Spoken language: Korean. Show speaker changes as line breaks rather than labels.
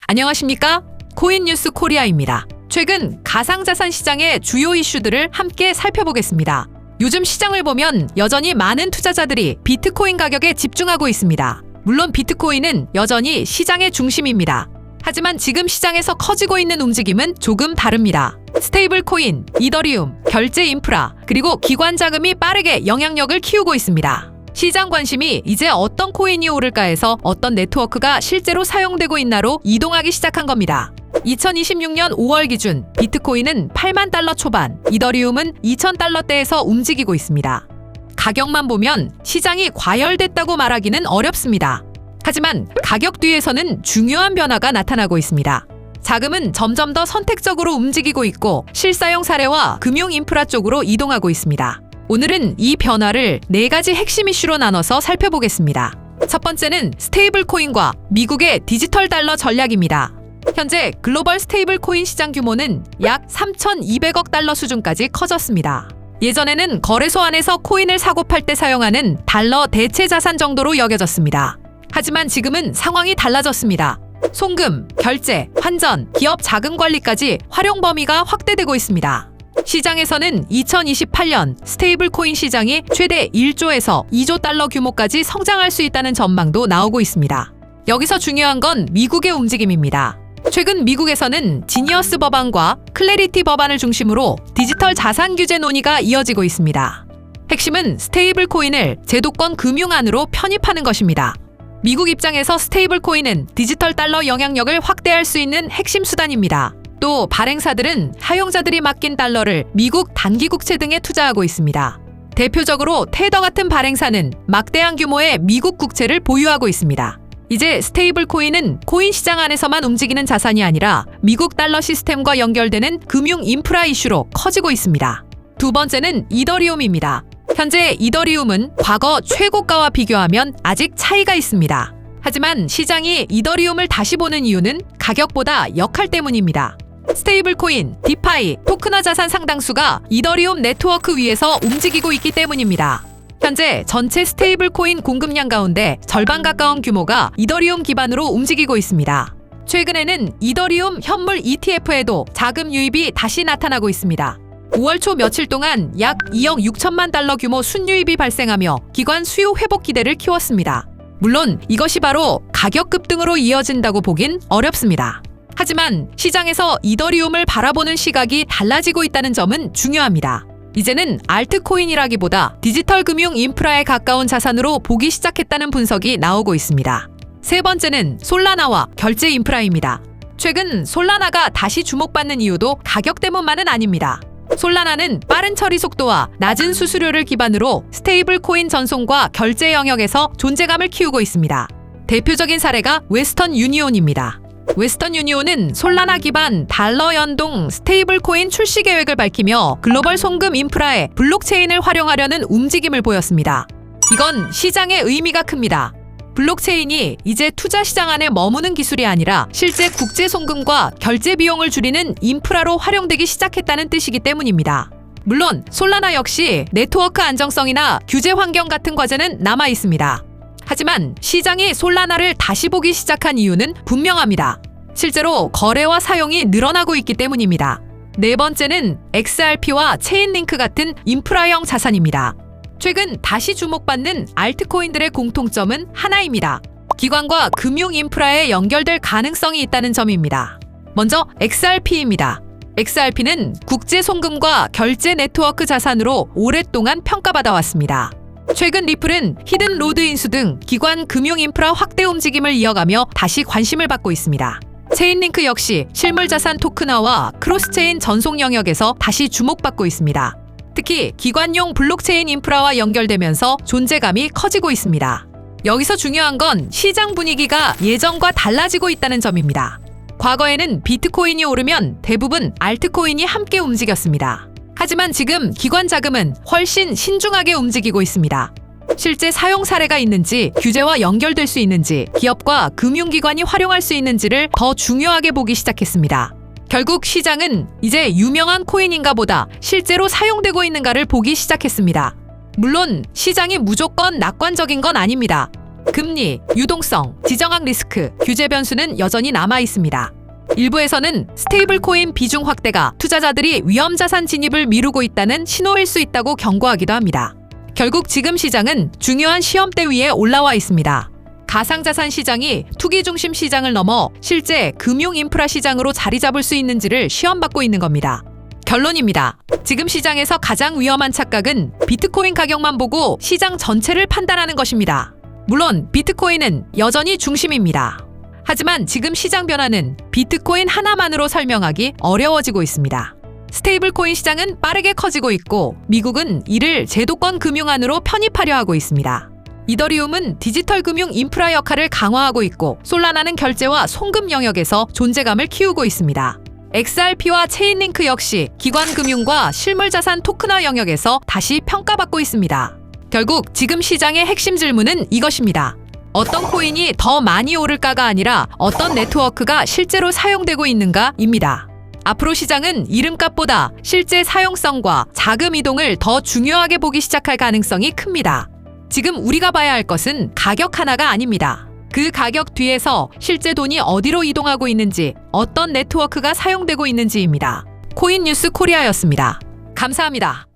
안녕하십니까? 코인뉴스 코리아입니다. 최근 가상자산 시장의 주요 이슈들을 함께 살펴보겠습니다. 요즘 시장을 보면 여전히 많은 투자자들이 비트코인 가격에 집중하고 있습니다. 물론 비트코인은 여전히 시장의 중심입니다. 하지만 지금 시장에서 커지고 있는 움직임은 조금 다릅니다. 스테이블 코인, 이더리움, 결제 인프라, 그리고 기관 자금이 빠르게 영향력을 키우고 있습니다. 시장 관심이 이제 어떤 코인이 오를까 해서 어떤 네트워크가 실제로 사용되고 있나로 이동하기 시작한 겁니다. 2026년 5월 기준 비트코인은 8만 달러 초반, 이더리움은 2,000달러대에서 움직이고 있습니다. 가격만 보면 시장이 과열됐다고 말하기는 어렵습니다. 하지만 가격 뒤에서는 중요한 변화가 나타나고 있습니다. 자금은 점점 더 선택적으로 움직이고 있고 실사용 사례와 금융 인프라 쪽으로 이동하고 있습니다. 오늘은 이 변화를 4가지 핵심 이슈로 나눠서 살펴보겠습니다. 첫 번째는 스테이블 코인과 미국의 디지털 달러 전략입니다. 현재 글로벌 스테이블 코인 시장 규모는 약 3,200억 달러 수준까지 커졌습니다. 예전에는 거래소 안에서 코인을 사고 팔 때 사용하는 달러 대체 자산 정도로 여겨졌습니다. 하지만 지금은 상황이 달라졌습니다. 송금, 결제, 환전, 기업 자금 관리까지 활용 범위가 확대되고 있습니다. 시장에서는 2028년 스테이블 코인 시장이 최대 1조에서 2조 달러 규모까지 성장할 수 있다는 전망도 나오고 있습니다. 여기서 중요한 건 미국의 움직임입니다. 최근 미국에서는 지니어스 법안과 클래리티 법안을 중심으로 디지털 자산 규제 논의가 이어지고 있습니다. 핵심은 스테이블 코인을 제도권 금융안으로 편입하는 것입니다. 미국 입장에서 스테이블 코인은 디지털 달러 영향력을 확대할 수 있는 핵심 수단입니다. 또 발행사들은 사용자들이 맡긴 달러를 미국 단기 국채 등에 투자하고 있습니다. 대표적으로 테더 같은 발행사는 막대한 규모의 미국 국채를 보유하고 있습니다. 이제 스테이블 코인은 코인 시장 안에서만 움직이는 자산이 아니라 미국 달러 시스템과 연결되는 금융 인프라 이슈로 커지고 있습니다. 두 번째는 이더리움입니다. 현재 이더리움은 과거 최고가와 비교하면 아직 차이가 있습니다. 하지만 시장이 이더리움을 다시 보는 이유는 가격보다 역할 때문입니다. 스테이블 코인, 디파이, 토큰화 자산 상당수가 이더리움 네트워크 위에서 움직이고 있기 때문입니다. 현재 전체 스테이블 코인 공급량 가운데 절반 가까운 규모가 이더리움 기반으로 움직이고 있습니다. 최근에는 이더리움 현물 ETF에도 자금 유입이 다시 나타나고 있습니다. 5월 초 며칠 동안 약 2억 6천만 달러 규모 순유입이 발생하며 기관 수요 회복 기대를 키웠습니다. 물론 이것이 바로 가격 급등으로 이어진다고 보긴 어렵습니다. 하지만 시장에서 이더리움을 바라보는 시각이 달라지고 있다는 점은 중요합니다. 이제는 알트코인이라기보다 디지털 금융 인프라에 가까운 자산으로 보기 시작했다는 분석이 나오고 있습니다. 세 번째는 솔라나와 결제 인프라입니다. 최근 솔라나가 다시 주목받는 이유도 가격 때문만은 아닙니다. 솔라나는 빠른 처리 속도와 낮은 수수료를 기반으로 스테이블 코인 전송과 결제 영역에서 존재감을 키우고 있습니다. 대표적인 사례가 웨스턴 유니온입니다. 웨스턴 유니온은 솔라나 기반 달러 연동 스테이블 코인 출시 계획을 밝히며 글로벌 송금 인프라에 블록체인을 활용하려는 움직임을 보였습니다. 이건 시장의 의미가 큽니다. 블록체인이 이제 투자 시장 안에 머무는 기술이 아니라 실제 국제 송금과 결제 비용을 줄이는 인프라로 활용되기 시작했다는 뜻이기 때문입니다. 물론 솔라나 역시 네트워크 안정성이나 규제 환경 같은 과제는 남아 있습니다. 하지만 시장이 솔라나를 다시 보기 시작한 이유는 분명합니다. 실제로 거래와 사용이 늘어나고 있기 때문입니다. 네 번째는 XRP와 체인링크 같은 인프라형 자산입니다. 최근 다시 주목받는 알트코인들의 공통점은 하나입니다. 기관과 금융 인프라에 연결될 가능성이 있다는 점입니다. 먼저 XRP입니다. XRP는 국제 송금과 결제 네트워크 자산으로 오랫동안 평가받아 왔습니다. 최근 리플은 히든 로드 인수 등 기관 금융 인프라 확대 움직임을 이어가며 다시 관심을 받고 있습니다. 체인링크 역시 실물 자산 토큰화와 크로스체인 전송 영역에서 다시 주목받고 있습니다. 특히 기관용 블록체인 인프라와 연결되면서 존재감이 커지고 있습니다. 여기서 중요한 건 시장 분위기가 예전과 달라지고 있다는 점입니다. 과거에는 비트코인이 오르면 대부분 알트코인이 함께 움직였습니다. 하지만 지금 기관 자금은 훨씬 신중하게 움직이고 있습니다. 실제 사용 사례가 있는지, 규제와 연결될 수 있는지, 기업과 금융기관이 활용할 수 있는지를 더 중요하게 보기 시작했습니다. 결국 시장은 이제 유명한 코인인가 보다 실제로 사용되고 있는가를 보기 시작했습니다. 물론 시장이 무조건 낙관적인 건 아닙니다. 금리, 유동성, 지정학 리스크, 규제 변수는 여전히 남아 있습니다. 일부에서는 스테이블 코인 비중 확대가 투자자들이 위험 자산 진입을 미루고 있다는 신호일 수 있다고 경고하기도 합니다. 결국 지금 시장은 중요한 시험대 위에 올라와 있습니다. 가상자산 시장이 투기 중심 시장을 넘어 실제 금융 인프라 시장으로 자리 잡을 수 있는지를 시험받고 있는 겁니다. 결론입니다. 지금 시장에서 가장 위험한 착각은 비트코인 가격만 보고 시장 전체를 판단하는 것입니다. 물론 비트코인은 여전히 중심입니다. 하지만 지금 시장 변화는 비트코인 하나만으로 설명하기 어려워지고 있습니다. 스테이블 코인 시장은 빠르게 커지고 있고 미국은 이를 제도권 금융안으로 편입하려 하고 있습니다. 이더리움은 디지털 금융 인프라 역할을 강화하고 있고 솔라나는 결제와 송금 영역에서 존재감을 키우고 있습니다. XRP와 체인링크 역시 기관 금융과 실물 자산 토큰화 영역에서 다시 평가받고 있습니다. 결국 지금 시장의 핵심 질문은 이것입니다. 어떤 코인이 더 많이 오를까가 아니라 어떤 네트워크가 실제로 사용되고 있는가입니다. 앞으로 시장은 이름값보다 실제 사용성과 자금 이동을 더 중요하게 보기 시작할 가능성이 큽니다. 지금 우리가 봐야 할 것은 가격 하나가 아닙니다. 그 가격 뒤에서 실제 돈이 어디로 이동하고 있는지, 어떤 네트워크가 사용되고 있는지입니다. 코인 뉴스 코리아였습니다. 감사합니다.